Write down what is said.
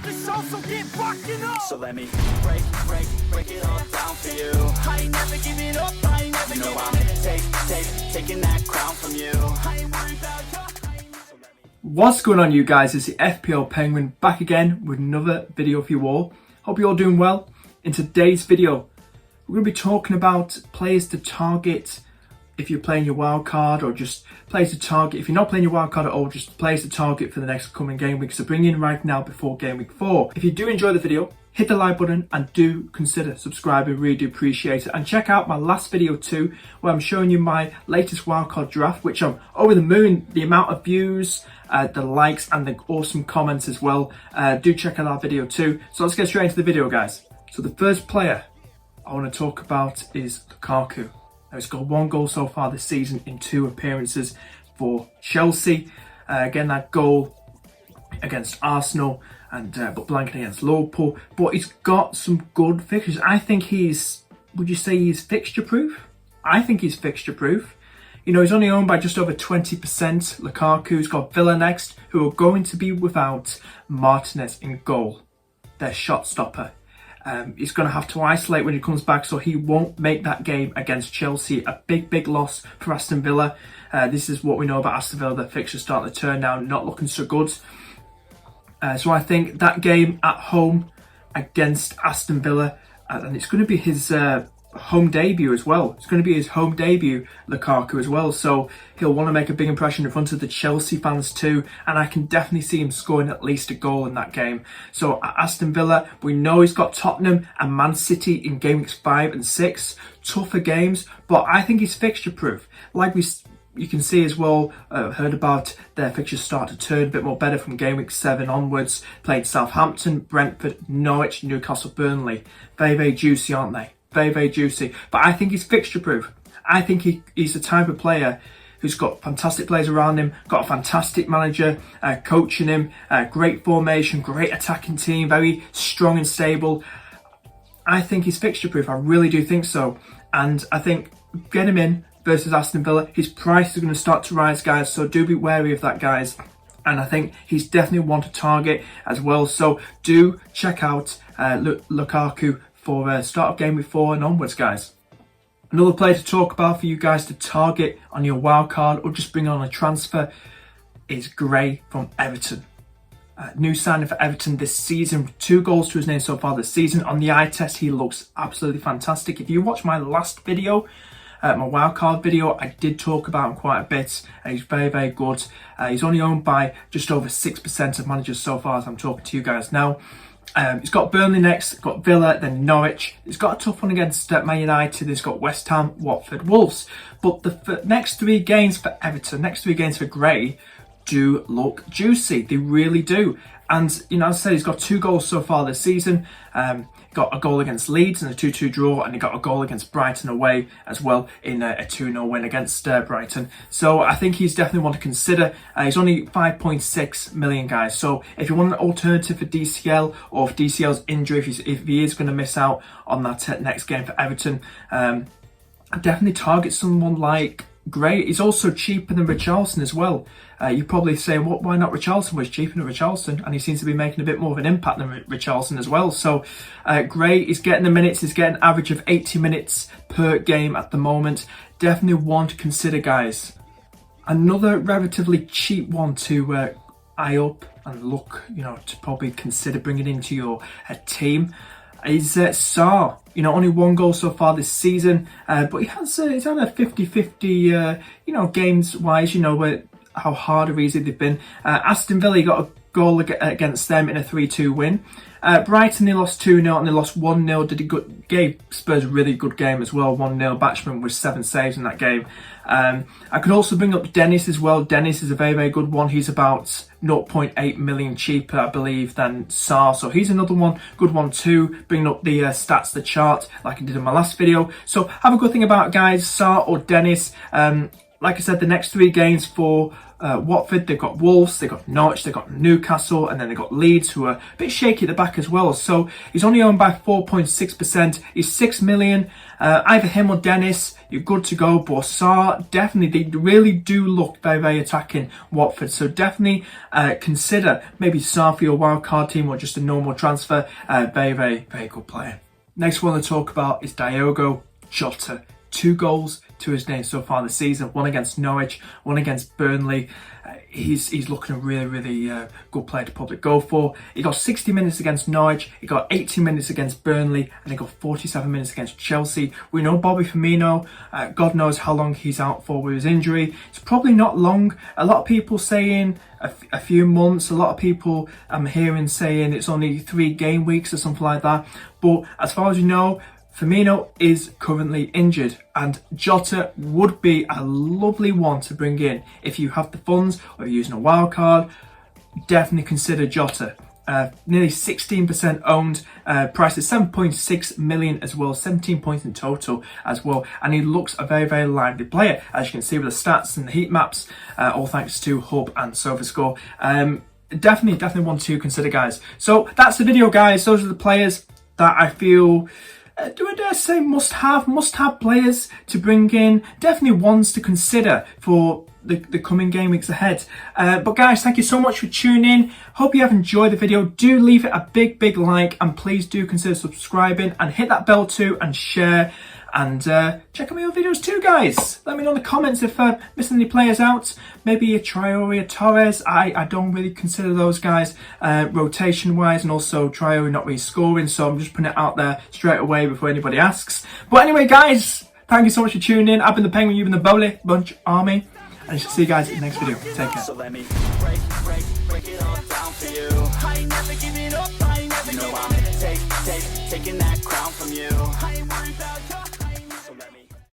the show, so get rocking up. So let me break it all down for you. I ain't never giving up, I ain't never You know giving I'm taking that crown from you. I ain't worried about you. What's going on, you guys? It's the FPL Penguin back again with another video for you all. Hope you're all doing well. In today's video, we're going to be talking about players to target if you're playing your wildcard, or just players to target if you're not playing your wildcard at all, just players to target for the next coming game week. So bring in right now before game week 4. If you do enjoy the video, hit the like button and do consider subscribing, really do appreciate it. And check out my last video too, where I'm showing you my latest wildcard draft, which I'm over the moon, the amount of views, the likes and the awesome comments as well. Do check out that video too. So let's get straight into the video, guys. So the first player I want to talk about is Lukaku. Now, he's got 1 goal so far this season in 2 appearances for Chelsea. Again, that goal against Arsenal and but blanking against Liverpool. But he's got some good fixtures. I think would you say he's fixture proof? I think he's fixture proof. You know, he's only owned by just over 20%. Lukaku's got Villa next, who are going to be without Martinez in goal, their shot stopper. He's going to have to isolate when he comes back, so he won't make that game against Chelsea. A big loss for Aston Villa. This is what we know about Aston Villa. The fixtures starting to turn now, not looking so good. So I think that game at home against Aston Villa, and it's going to be his home debut as well. It's going to be his home debut, Lukaku, as well. So he'll want to make a big impression in front of the Chelsea fans too. And I can definitely see him scoring at least a goal in that game. So at Aston Villa, we know he's got Tottenham and Man City in game weeks 5 and 6. Tougher games, but I think he's fixture proof. Like you can see as well, heard about their fixtures start to turn a bit more better from game week 7 onwards. Played Southampton, Brentford, Norwich, Newcastle, Burnley. Very juicy, aren't they? Very juicy. But I think he's fixture proof. I think he's the type of player who's got fantastic players around him, got a fantastic manager coaching him, great formation, great attacking team, very strong and stable. I think he's fixture proof. I really do think so. And I think get him in versus Aston Villa. His price is going to start to rise, guys, so do be wary of that, guys. And I think he's definitely one to target as well. So do check out Lukaku for start of game week 4 and onwards, guys. Another player to talk about for you guys to target on your wildcard or just bring on a transfer is Gray from Everton. New signing for Everton this season, 2 goals to his name so far this season. On the eye test, he looks absolutely fantastic. If you watch my last video, my wildcard video, I did talk about him quite a bit. He's very good. He's only owned by just over 6% of managers so far as I'm talking to you guys now. He's got Burnley next, got Villa, then Norwich. He's got a tough one against Man United. He's got West Ham, Watford, Wolves. But the next 3 games for Everton, next 3 games for Gray, do look juicy. They really do. And, you know, as I said, he's got 2 goals so far this season. Got a goal against Leeds in a 2-2 draw, and he got a goal against Brighton away as well in a 2-0 win against Brighton. So I think he's definitely one to consider. He's only 5.6 million, guys. So if you want an alternative for DCL, or if DCL's injury, if he is going to miss out on that next game for Everton, definitely target someone like Gray. He's also cheaper than Richarlison as well. You probably say, why not Richarlison? Was cheaper than Richarlison, and he seems to be making a bit more of an impact than Richarlison as well. So Gray is getting the minutes. He's getting an average of 80 minutes per game at the moment. Definitely one to consider, guys. Another relatively cheap one to eye up and look, you know, to probably consider bringing into your team is Sarr. You know, only 1 goal so far this season, but he's had a 50-50, you know, games wise, you know, how hard or easy they've been. Aston Villa got a goal against them in a 3-2 win. Brighton, they lost 2-0 and they lost 1-0. Gave Spurs a really good game as well. 1-0. Batchman with 7 saves in that game. I could also bring up Dennis as well. Dennis is a very good one. He's about 0.8 million cheaper, I believe, than Sarr. So he's another one, good one too. Bringing up the stats, the chart, like I did in my last video. So have a good thing about it, guys. Sarr or Dennis. like I said, the next 3 games for Watford, they've got Wolves, they've got Norwich, they've got Newcastle, and then they've got Leeds, who are a bit shaky at the back as well. So he's only owned by 4.6%. He's 6 million. Either him or Dennis, you're good to go. Borsar, definitely, they really do look very, very attacking, Watford. So definitely consider maybe Sarr for your wildcard team or just a normal transfer. Very, very, very good player. Next one to talk about is Diogo Jota. 2 goals to his name so far this season. 1 against Norwich, 1 against Burnley. He's looking a really, really good player to probably go for. He got 60 minutes against Norwich, he got 80 minutes against Burnley, and he got 47 minutes against Chelsea. We know Bobby Firmino, God knows how long he's out for with his injury. It's probably not long. A lot of people saying a few months. A lot of people I'm hearing saying it's only 3 game weeks or something like that. But as far as you know, Firmino is currently injured, and Jota would be a lovely one to bring in if you have the funds or you're using a wild card. Definitely consider Jota. Nearly 16% owned, priced at 7.6 million as well, 17 points in total as well, and he looks a very, very lively player, as you can see with the stats and the heat maps, all thanks to Hub and SofaScore. Definitely one to consider, guys. So that's the video, guys. Those are the players that I feel, do I dare say must have players to bring in. Definitely ones to consider for the coming game weeks ahead. But guys, thank you so much for tuning in. Hope you have enjoyed the video. Do leave it a big like, and please do consider subscribing and hit that bell too, and share. And check out my other videos too, guys. Let me know in the comments if I'm missing any players out. Maybe a Traore, a Torres. I don't really consider those guys rotation-wise, and also Traore not really scoring, so I'm just putting it out there straight away before anybody asks. But anyway, guys, thank you so much for tuning in. I've been the Penguin, you've been the Bowley Bunch Army, and I shall see you guys in the next video. Take care. So let me break it all down for you. I ain't never giving up, I ain't never You know giving I'm taking that crown from you. I ain't worried about you.